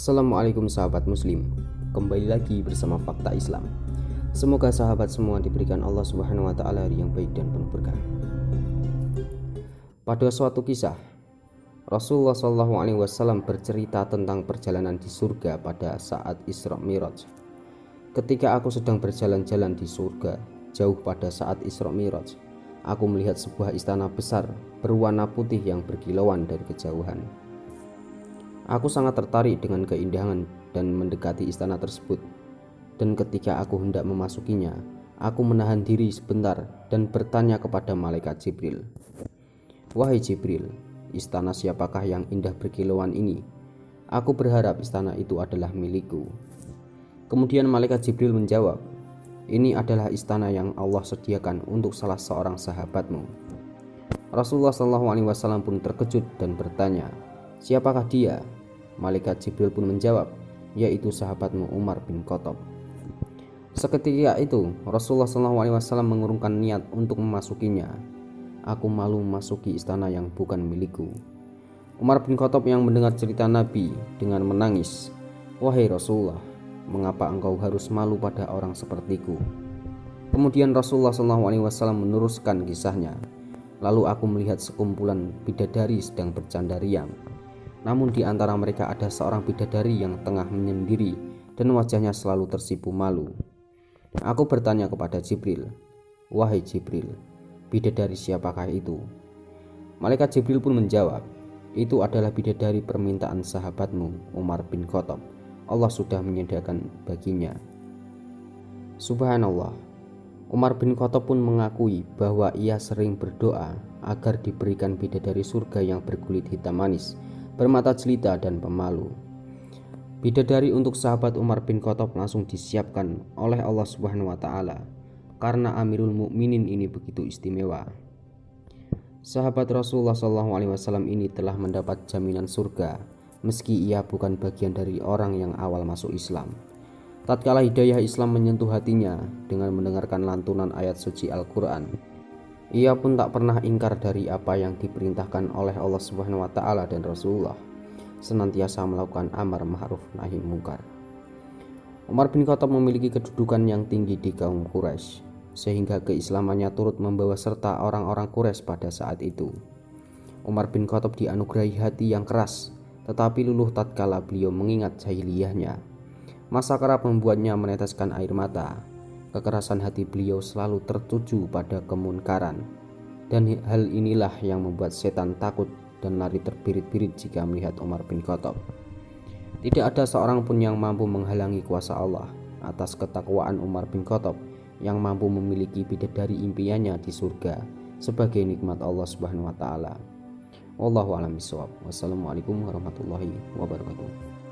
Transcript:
Assalamualaikum sahabat muslim. Kembali lagi bersama Fakta Islam. Semoga sahabat semua diberikan Allah Subhanahu wa taala yang baik dan penuh berkah. Pada suatu kisah, Rasulullah SAW bercerita tentang perjalanan di surga pada saat Isra Mi'raj. Ketika aku sedang berjalan-jalan di surga, jauh pada saat Isra Mi'raj, aku melihat sebuah istana besar berwarna putih yang berkilauan dari kejauhan. Aku sangat tertarik dengan keindahan dan mendekati istana tersebut. Dan ketika aku hendak memasukinya, aku menahan diri sebentar dan bertanya kepada malaikat Jibril. "Wahai Jibril, istana siapakah yang indah berkilauan ini? Aku berharap istana itu adalah milikku." Kemudian malaikat Jibril menjawab, "Ini adalah istana yang Allah sediakan untuk salah seorang sahabatmu." Rasulullah SAW pun terkejut dan bertanya, "Siapakah dia?" Malaikat Jibril pun menjawab, "Yaitu sahabatmu Umar bin Khattab." Seketika itu Rasulullah SAW mengurungkan niat untuk memasukinya. "Aku malu memasuki istana yang bukan milikku." Umar bin Khattab yang mendengar cerita Nabi dengan menangis, "Wahai Rasulullah, mengapa engkau harus malu pada orang sepertiku?" Kemudian Rasulullah SAW meneruskan kisahnya. "Lalu aku melihat sekumpulan bidadari sedang bercanda riang. Namun di antara mereka ada seorang bidadari yang tengah menyendiri dan wajahnya selalu tersipu malu. Aku bertanya kepada Jibril, 'Wahai Jibril, bidadari siapakah itu?' Malaikat Jibril pun menjawab, 'Itu adalah bidadari permintaan sahabatmu Umar bin Khattab. Allah sudah menyediakan baginya.'" Subhanallah, Umar bin Khattab pun mengakui bahwa ia sering berdoa agar diberikan bidadari surga yang berkulit hitam manis, bermata jelita dan pemalu. Bidadari untuk sahabat Umar bin Khattab langsung disiapkan oleh Allah Subhanahu wa taala karena Amirul Mukminin ini begitu istimewa. Sahabat Rasulullah SAW ini telah mendapat jaminan surga meski ia bukan bagian dari orang yang awal masuk Islam. Tatkala hidayah Islam menyentuh hatinya dengan mendengarkan lantunan ayat suci Al-Quran, ia pun tak pernah ingkar dari apa yang diperintahkan oleh Allah Subhanahu wa taala dan Rasulullah, senantiasa melakukan amar ma'ruf nahi mungkar. Umar bin Khattab memiliki kedudukan yang tinggi di kaum Quraisy, sehingga keislamannya turut membawa serta orang-orang Quraisy pada saat itu. Umar bin Khattab dianugerahi hati yang keras, tetapi luluh tatkala beliau mengingat jahiliyahnya. Masa kerap membuatnya meneteskan air mata. Kekerasan hati beliau selalu tertuju pada kemunkaran, dan hal inilah yang membuat setan takut dan lari terbirit-birit jika melihat Umar bin Khattab. Tidak ada seorang pun yang mampu menghalangi kuasa Allah atas ketakwaan Umar bin Khattab yang mampu memiliki bidadari impiannya di surga sebagai nikmat Allah Subhanahu wa taala. Wallahu a'lam bishawab. Wassalamualaikum warahmatullahi wabarakatuh.